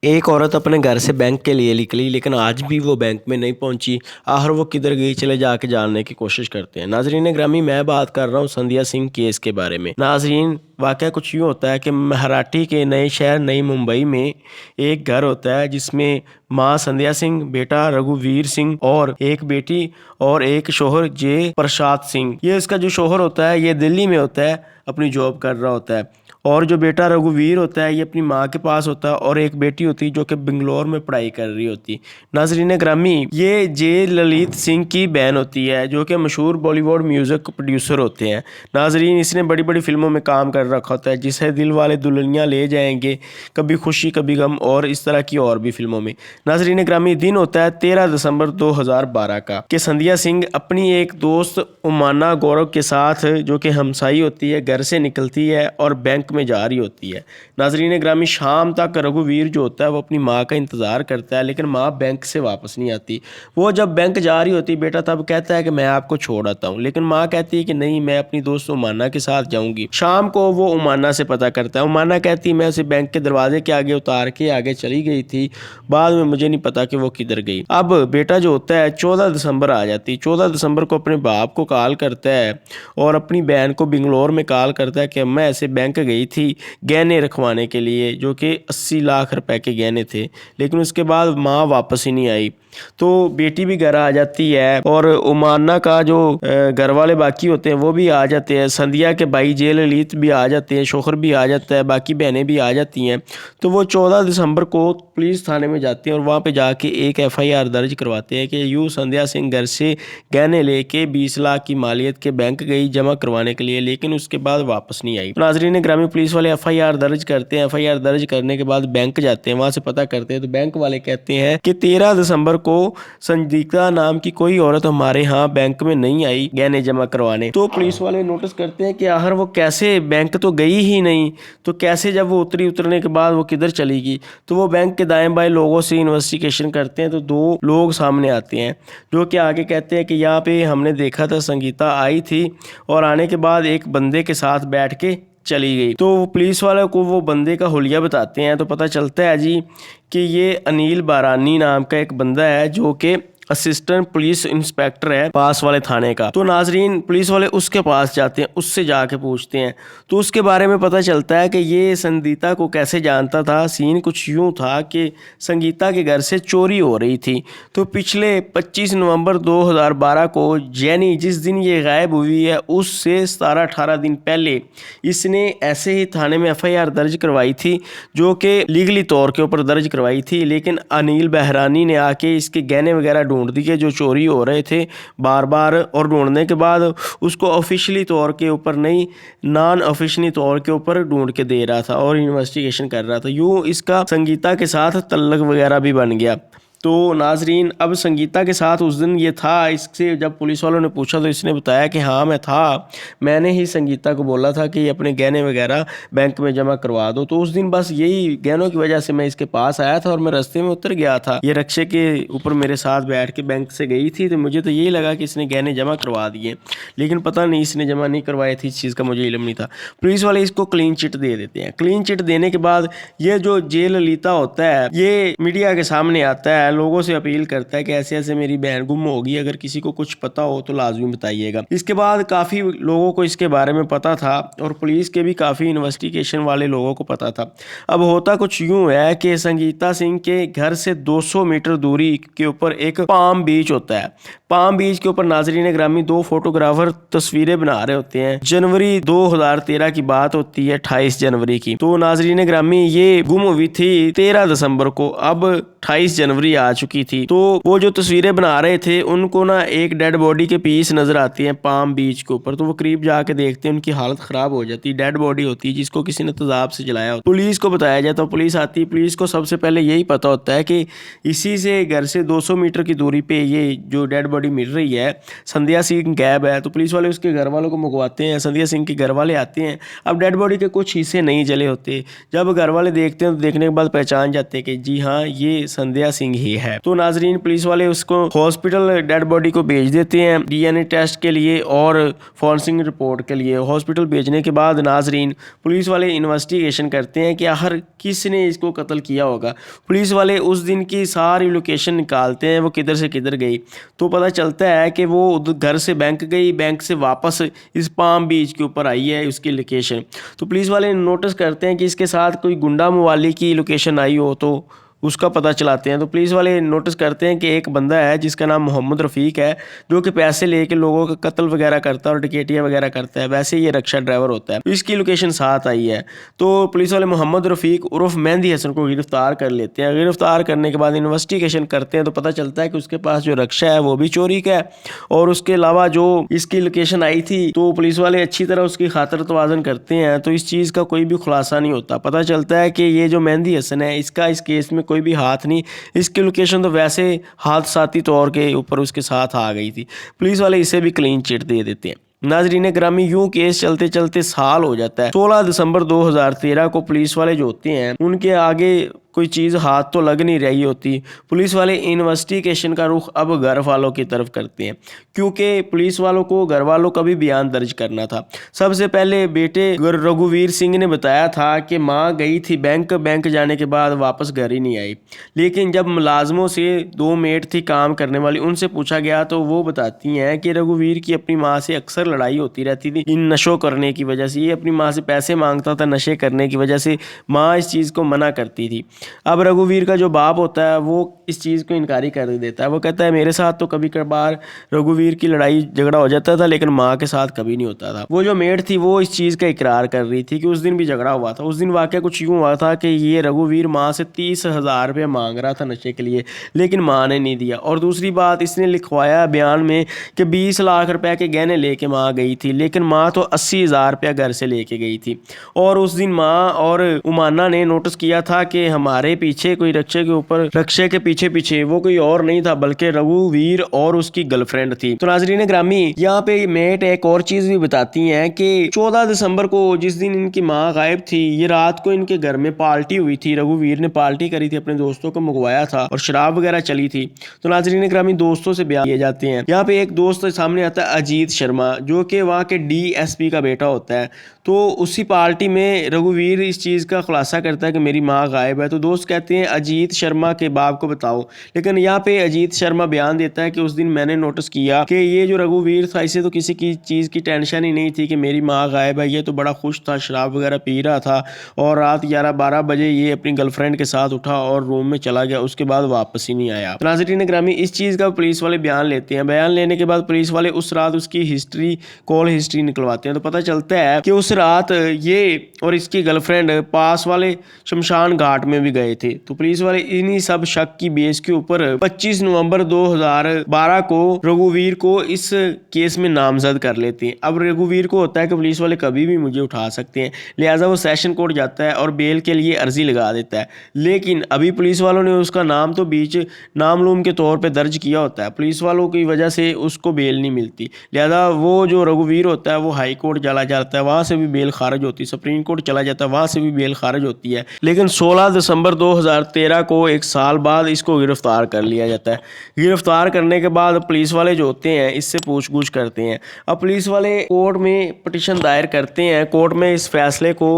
एक औरत अपने घर से बैंक के लिए निकली लेकिन आज भी वो बैंक में नहीं पहुंची। आखिर वो किधर गई, चले जाके जानने की कोशिश करते हैं। नाजरीन ग्रामी, मैं बात कर रहा हूँ संध्या सिंह केस के बारे में। नाजरीन, वाकया कुछ यूँ होता है कि मराठी के नए शहर नई मुंबई में एक घर होता है जिसमें माँ संध्या सिंह, बेटा रघुवीर सिंह और एक बेटी और एक शोहर जय प्रसाद सिंह। ये इसका जो शोहर होता है ये दिल्ली में होता है, अपनी जॉब कर रहा होता है। और जो बेटा रघुवीर होता है ये अपनी माँ के पास होता है और एक बेटी होती है जो कि बेंगलोर में पढ़ाई कर रही होती। नाजरीन ग्रामी, ये जे ललित सिंह की बहन होती है जो कि मशहूर बॉलीवुड म्यूज़िक प्रोड्यूसर होते हैं। नाजरीन, इसने बड़ी बड़ी फिल्मों में काम कर रखा होता है, जिसे दिल वाले दुल्हनिया ले जाएंगे, कभी खुशी कभी गम और इस तरह की और भी फिल्मों में। नाजरीन ग्रामी, दिन होता है 13 दिसंबर 2012 का कि संध्या सिंह अपनी एक दोस्त उमाना गौरव के साथ, जो कि हमसाई होती है, घर से निकलती है और बैंक में जा रही होती है। नाजरीन ग्रामी, शाम तक रघुवीर जो होता है वो अपनी माँ का इंतज़ार करता है लेकिन माँ बैंक से वापस नहीं आती। वो जब बैंक जा रही होती बेटा तब कहता है कि मैं आपको छोड़ आता हूँ, लेकिन माँ कहती है कि नहीं, मैं अपनी दोस्त उमाना के साथ जाऊँगी। शाम को वो उमाना से पता करता है। उमाना कहती है मैं उसे बैंक के दरवाजे के आगे उतार के आगे चली गई थी, बाद में मुझे नहीं पता कि वो किधर गई। अब बेटा जो होता है 14 दिसंबर आ जाती, 14 दिसंबर को अपने बाप को कॉल करता है और अपनी बहन को बेंगलोर में कॉल करता है कि मैं ऐसे बैंक गई थी गहने रखवाने के लिए, जो कि 80 लाख रुपए के गहने थे, लेकिन उसके बाद माँ वापस ही नहीं आई। तो बेटी भी घर आ जाती है और उमाना का जो घर वाले बाकी होते हैं वो भी आ जाते हैं। संध्या के भाई जे ललित भी आ जाते हैं, शोहर भी आ जाता है, बाकी बहनें भी आ जाती हैं। तो वो 14 दिसंबर को पुलिस थाने में जाते हैं और वहाँ पे जाके एक एफआईआर दर्ज करवाते हैं कि यूँ संध्या सिंह घर से गहने लेके 20 लाख की मालियत के बैंक गई जमा करवाने के लिए, लेकिन उसके बाद वापस नहीं आई। नाजरीन ग्रामीण, पुलिस वाले एफआईआर दर्ज करते हैं। एफआईआर दर्ज करने के बाद बैंक जाते हैं, वहाँ से पता करते हैं तो बैंक वाले कहते हैं कि 13 दिसंबर को संजीता नाम की कोई औरत हमारे यहाँ बैंक में नहीं आई गहने जमा करवाने। तो पुलिस वाले नोटिस करते हैं कि आखिर वो कैसे, बैंक तो गई ही नहीं, तो कैसे जब वो उतरने के बाद वो किधर चली गई। तो वो बैंक के दाएं बाएं लोगों से इन्वेस्टिगेशन करते हैं तो दो लोग सामने आते हैं जो कि आगे कहते हैं कि यहाँ पे हमने देखा था संगीता आई थी और आने के बाद एक बंदे के साथ बैठ के चली गई। तो पुलिस वाले को वो बंदे का हुलिया बताते हैं तो पता चलता है जी कि ये अनिल बारानी नाम का एक बंदा है जो कि असिस्टेंट पुलिस इंस्पेक्टर है पास वाले थाने का। तो नाजरीन, पुलिस वाले उसके पास जाते हैं, उससे जाके पूछते हैं तो उसके बारे में पता चलता है कि ये संगीता को कैसे जानता था। सीन कुछ यूँ था कि संगीता के घर से चोरी हो रही थी। तो पिछले 25 नवंबर 2012 को जैनी जिस दिन ये गायब हुई है उससे 17-18 दिन पहले इसने ऐसे ही थाने में एफआईआर दर्ज करवाई थी, जो कि लीगली तौर के ऊपर दर्ज करवाई थी। लेकिन अनिल बहरानी ने आके इसके गहने वगैरह ढूंढ दिए जो चोरी हो रहे थे बार बार, और ढूंढने के बाद उसको ऑफिशियली तौर के ऊपर नहीं, नॉन ऑफिशियली तौर के ऊपर ढूंढ के दे रहा था और इन्वेस्टिगेशन कर रहा था। यूँ इसका संगीता के साथ तल्लक वगैरह भी बन गया। तो नाजरीन, अब संगीता के साथ उस दिन ये था। इससे जब पुलिस वालों ने पूछा तो इसने बताया कि हाँ मैं था, मैंने ही संगीता को बोला था कि अपने गहने वगैरह बैंक में जमा करवा दो। तो उस दिन बस यही गहनों की वजह से मैं इसके पास आया था और मैं रास्ते में उतर गया था, ये रक्शे के ऊपर मेरे साथ बैठ के बैंक से गई थी, तो मुझे तो यही लगा कि इसने गहने जमा करवा दिए, लेकिन पता नहीं इसने जमा नहीं करवाए थे, इस चीज़ का मुझे इल्म नहीं था। पुलिस वाले इसको क्लीन चिट दे देते हैं। क्लीन चिट देने के बाद ये जो जे ललिता होता है ये मीडिया के सामने आता है, लोगों से अपील करता है कि ऐसे ऐसे मेरी बहन गुम होगी, अगर किसी को कुछ पता हो तो लाजमी बताइएगा। इसके बाद काफ़ी लोगों को इसके बारे में पता था और पुलिस के भी काफ़ी इन्वेस्टिगेशन वाले लोगों को पता था। अब होता कुछ यूँ है कि संगीता सिंह के घर से 200 मीटर दूरी के ऊपर एक पाम बीच होता है। पाम बीच के ऊपर नाजरीन ग्रामी दो फोटोग्राफर तस्वीरें बना रहे होते हैं। जनवरी 2013 की बात होती है, 28 जनवरी की। तो नाजरीन ग्रामी ये गुम हुई थी 13 दिसंबर को, अब 28 जनवरी आ चुकी थी। तो वो जो तस्वीरें बना रहे थे उनको ना एक डेड बॉडी के पीस नजर आती है पाम बीच के ऊपर। तो वो करीब जाके देखते हैं, उनकी हालत खराब हो जाती है। डेड बॉडी होती है जिसको किसी ने तेजाब से जलाया होता है। पुलिस को बताया जाता है, पुलिस आती है। पुलिस को सबसे पहले यही पता होता है कि इसी से घर से 200 मीटर की दूरी पे ये जो डेड बॉडी मिल रही है संध्या सिंह गैब है। तो पुलिस वाले उसके घर वालों को मंगवाते हैं, संध्या सिंह के घर वाले आते हैं। अब डेड बॉडी के कुछ हिस्से नहीं जले होते। जब घर वाले देखते हैं तो देखने के बाद पहचान जाते हैं कि जी हाँ ये संध्या सिंह ही लिए है। तो नाजरीन पुलिस वाले उसको हॉस्पिटल डेड बॉडी को भेज देते हैं DNA टेस्ट के लिए और फॉरेंसिक रिपोर्ट के लिए। हॉस्पिटल भेजने के बाद नाजरीन पुलिस वाले इन्वेस्टिगेशन करते हैं कि आखिर किसने इसको कत्ल किया होगा। पुलिस वाले उस दिन की सारी लोकेशन निकालते हैं, वो किधर से किधर गई। तो पता चलता है कि वो घर से बैंक गई, बैंक से वापस इस पाम बीच के ऊपर आई है उसकी लोकेशन। तो पुलिस वाले नोटिस करते हैं कि इसके साथ कोई गुंडा मवाली की लोकेशन आई हो तो उसका पता चलाते हैं। तो पुलिस वाले नोटिस करते हैं कि एक बंदा है जिसका नाम मोहम्मद रफ़ीक है, जो कि पैसे लेके लोगों का कत्ल वगैरह करता है और डकैतियाँ वगैरह करता है। वैसे ये रक्षा ड्राइवर होता है। इसकी लोकेशन साथ आई है। तो पुलिस वाले मोहम्मद रफ़ीक उर्फ मेहंदी हसन को गिरफ्तार कर लेते हैं। गिरफ्तार करने के बाद इन्वेस्टिगेशन करते हैं तो पता चलता है कि उसके पास जो रक्षा है वो भी चोरी का है, और उसके अलावा जो इसकी लोकेशन आई थी तो पुलिस वाले अच्छी तरह उसकी खातर तवाज़न करते हैं। तो इस चीज़ का कोई भी खुलासा नहीं होता। पता चलता है कि ये जो मेहंदी हसन है इसका इस केस में कोई भी हाथ नहीं। इसकी लोकेशन तो वैसे हादसाती तौर के ऊपर उसके साथ आ गई थी। पुलिस वाले इसे भी क्लीन चिट दे देते हैं। नाजरीन ग्रामी यूं केस चलते चलते साल हो जाता है। 16 दिसंबर 2013 को पुलिस वाले जो होते हैं उनके आगे कोई चीज़ हाथ तो लग नहीं रही होती। पुलिस वाले इन्वेस्टिगेशन का रुख अब घर वालों की तरफ करते हैं, क्योंकि पुलिस वालों को घर वालों का भी बयान दर्ज करना था। सबसे पहले बेटे रघुवीर सिंह ने बताया था कि माँ गई थी बैंक जाने के बाद वापस घर ही नहीं आई। लेकिन जब मुलाजमों से 2 मेट थी काम करने वाली, उनसे पूछा गया तो वो बताती हैं कि रघुवीर की अपनी माँ से अक्सर लड़ाई होती रहती थी इन नशों करने की वजह से। ये अपनी माँ से पैसे मांगता था नशे करने की वजह से, माँ इस चीज़ को मना करती थी। अब रघुवीर का जो बाप होता है वो इस चीज़ को इनकारी कर देता है। वो कहता है मेरे साथ तो कभी कभार रघुवीर की लड़ाई झगड़ा हो जाता था, लेकिन माँ के साथ कभी नहीं होता था। वो जो मेड थी वो इस चीज़ का इकरार कर रही थी कि उस दिन भी झगड़ा हुआ था। उस दिन वाकया कुछ यूँ हुआ था कि ये रघुवीर माँ से 30,000 रुपये मांग रहा था नशे के लिए, लेकिन माँ ने नहीं दिया। और दूसरी बात, इसने लिखवाया बयान में कि 20 लाख रुपए के गहने लेके माँ गई थी, लेकिन माँ तो 80,000 रुपया घर से लेके गई थी। और उस दिन माँ और उमाना ने नोटिस किया था कि हमारे पीछे कोई रक्षे के पीछे वो कोई और नहीं था बल्कि रघुवीर और उसकी गर्लफ्रेंड थी। तो नाजरीन ग्रामी यहाँ पे मेट एक और चीज भी बताती हैं कि 14 दिसंबर को जिस दिन इनकी माँ गायब थी, ये रात को इनके घर में पार्टी हुई थी। रघुवीर ने पार्टी करी थी, अपने दोस्तों को मंगवाया था और शराब वगैरह चली थी। तो नाजरीन ग्रामी दोस्तों से बयान किए जाते हैं। यहाँ पे एक दोस्त सामने आता है अजीत शर्मा, जो कि वहाँ के DSP का बेटा होता है। तो उसी पार्टी में रघुवीर इस चीज़ का खुलासा करता है कि मेरी माँ गायब है। तो दोस्त कहते हैं अजीत शर्मा के बाप को बताओ, लेकिन यहाँ पे अजीत शर्मा बयान देता है कि उस दिन मैंने नोटिस किया कि ये जो रघुवीर था इसे तो किसी की चीज़ की टेंशन ही नहीं थी कि मेरी माँ गायब है। ये तो बड़ा खुश था, शराब वगैरह पी रहा था और रात 11-12 बजे ये अपनी गर्लफ्रेंड के साथ उठा और रूम में चला गया, उसके बाद वापस ही नहीं आया। नाज़रीन ग्रामी इस चीज़ का पुलिस वाले बयान लेते हैं। बयान लेने के बाद पुलिस वाले उस रात उसकी कॉल हिस्ट्री निकलवाते हैं। तो पता चलता है कि उस रात ये और इसकी गर्लफ्रेंड पास वाले शमशान घाट में भी गए थे। तो पुलिस वाले इन्हीं सब शक की बेस के ऊपर 25 नवंबर 2012 को रघुवीर को इस केस में नामजद कर लेते हैं। अब रघुवीर को होता है कि पुलिस वाले कभी भी मुझे उठा सकते हैं, लिहाजा वो सेशन कोर्ट जाता है और बेल के लिए अर्जी लगा देता है। लेकिन अभी पुलिस वालों ने उसका नाम तो बीच नामलूम के तौर पे दर्ज किया होता है। पुलिस वालों की वजह से उसको बेल नहीं मिलती, लिहाजा वो जो रघुवीर होता है वो हाई कोर्ट चला जाता है, वहाँ से भी बेल खारिज होती है। सुप्रीम कोर्ट चला जाता है, वहाँ से भी बेल खारिज होती है। लेकिन 16 दिसंबर 2013 को, एक साल बाद, इसको गिरफ्तार कर लिया जाता है। गिरफ्तार करने के बाद पुलिस वाले जो होते हैं इससे पूछगछ करते हैं। अब पुलिस वाले कोर्ट में पिटीशन दायर करते हैं। कोर्ट में इस फैसले को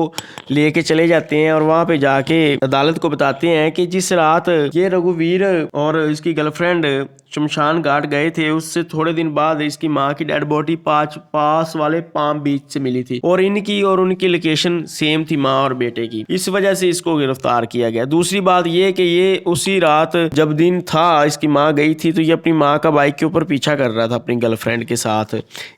लेके चले जाते हैं और वहाँ पे जाके अदालत को बताते हैं कि जिस रात ये रघुवीर और इसकी गर्लफ्रेंड शमशान घाट गए थे, उससे थोड़े दिन बाद इसकी माँ की डेड बॉडी पास वाले पाम बीच से मिली थी और इनकी और उनकी लोकेशन सेम थी, माँ और बेटे की। इस वजह से इसको गिरफ्तार किया गया। दूसरी बात ये कि ये उसी रात जब दिन था इसकी माँ गई थी तो ये अपनी माँ का बाइक के ऊपर पीछा कर रहा था अपनी गर्लफ्रेंड के साथ।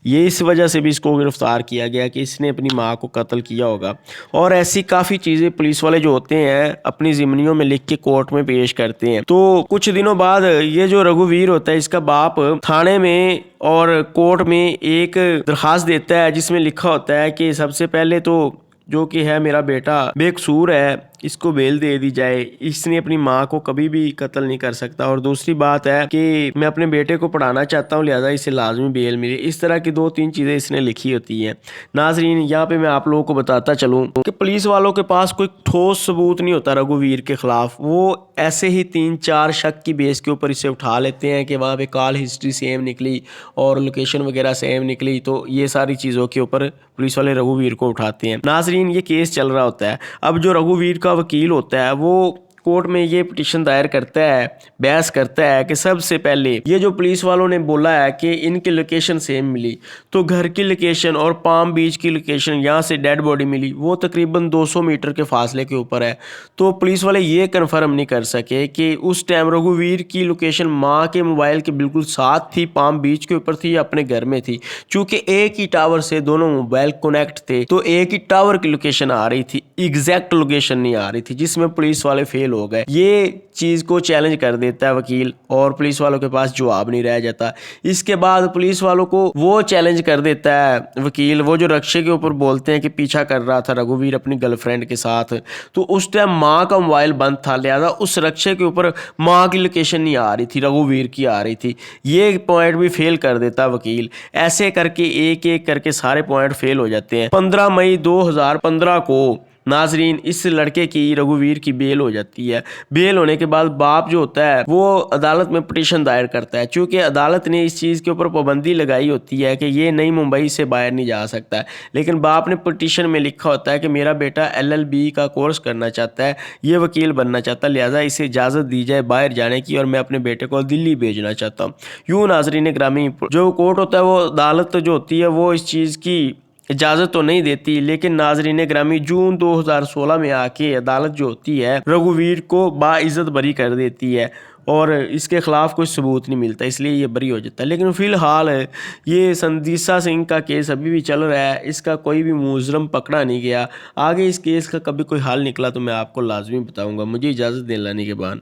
ये इस वजह से भी इसको गिरफ्तार किया गया कि इसने अपनी माँ को कत्ल किया होगा। और ऐसी काफ़ी चीज़ें पुलिस वाले जो होते हैं अपनी ज़िम्नियों में लिख के कोर्ट में पेश करते हैं। तो कुछ दिनों बाद ये जो रघुवीर होता है इसका बाप थाने में और कोर्ट में एक दरखास्त देता है जिसमें लिखा होता है कि सबसे पहले तो जो कि है मेरा बेटा बेकसूर है, इसको बेल दे दी जाए, इसने अपनी माँ को कभी भी कत्ल नहीं कर सकता। और दूसरी बात है कि मैं अपने बेटे को पढ़ाना चाहता हूँ, लिहाजा इसे लाजमी बेल मिले। इस तरह की 2-3 चीज़ें इसने लिखी होती हैं। नाजरीन, यहाँ पे मैं आप लोगों को बताता चलूँ कि पुलिस वालों के पास कोई ठोस सबूत नहीं होता रघुवीर के खिलाफ। वो ऐसे ही 3-4 शक की बेस के ऊपर इसे उठा लेते हैं कि वहाँ पे कॉल हिस्ट्री सेम निकली और लोकेशन वगैरह सेम निकली, तो ये सारी चीज़ों के ऊपर पुलिस वाले रघुवीर को उठाते हैं। नाजरीन, ये केस चल रहा होता है। अब जो रघुवीर का वकील होता है वो कोर्ट में ये पिटीशन दायर करता है, बहस करता है कि सबसे पहले ये जो पुलिस वालों ने बोला है कि इनकी लोकेशन सेम मिली, तो घर की लोकेशन और पाम बीच की लोकेशन, यहाँ से डेड बॉडी मिली, वो तकरीबन 200 मीटर के फासले के ऊपर है। तो पुलिस वाले ये कंफर्म नहीं कर सके कि उस टाइम रघुवीर की लोकेशन माँ के मोबाइल के बिल्कुल साथ थी, पाम बीच के ऊपर थी या अपने घर में थी। चूँकि एक ही टावर से दोनों मोबाइल कनेक्ट थे, तो एक ही टावर की लोकेशन आ रही थी, एग्जैक्ट लोकेशन नहीं आ रही थी, जिसमें पुलिस वाले फेल हो गए। ये चीज़ को चैलेंज कर देता है वकील और पुलिस वालों के पास जवाब नहीं रह जाता। इसके बाद पुलिस वालों को वो चैलेंज कर देता है वकील, वो जो रक्षे के ऊपर बोलते हैं कि पीछा कर रहा था रघुवीर अपनी गर्लफ्रेंड के साथ, तो उस टाइम माँ का मोबाइल बंद था, लिहाजा उस रक्षे के ऊपर माँ की लोकेशन नहीं आ रही थी, रघुवीर की आ रही थी। ये पॉइंट भी फेल कर देता वकील। ऐसे करके एक एक करके सारे पॉइंट फेल हो जाते हैं। 15 मई 2015 को नाजरीन इस लड़के की, रघुवीर की, बेल हो जाती है। बेल होने के बाद बाप जो होता है वो अदालत में पिटीशन दायर करता है। चूँकि अदालत ने इस चीज़ के ऊपर पाबंदी लगाई होती है कि ये नई मुंबई से बाहर नहीं जा सकता है, लेकिन बाप ने पिटीशन में लिखा होता है कि मेरा बेटा LLB का कोर्स करना चाहता है, ये वकील बनना चाहता है, लिहाजा इसे इजाज़त दी जाए बाहर जाने की और मैं अपने बेटे को दिल्ली भेजना चाहता हूँ। यूँ नाजरीन ग्रामी, जो कोर्ट होता है वो, अदालत जो होती है वो इस चीज़ की इजाज़त तो नहीं देती, लेकिन नाजरीन ग्रामी जून 2016 में आके अदालत जो होती है रघुवीर को बाइज़्ज़त बरी कर देती है और इसके ख़िलाफ़ कोई सबूत नहीं मिलता, इसलिए ये बरी हो जाता है। लेकिन फ़िलहाल ये संदीसा सिंह का केस अभी भी चल रहा है, इसका कोई भी मुजरम पकड़ा नहीं गया। आगे इस केस का कभी कोई हल निकला तो मैं आपको लाजमी बताऊँगा। मुझे इजाज़त दिलाने के बाद।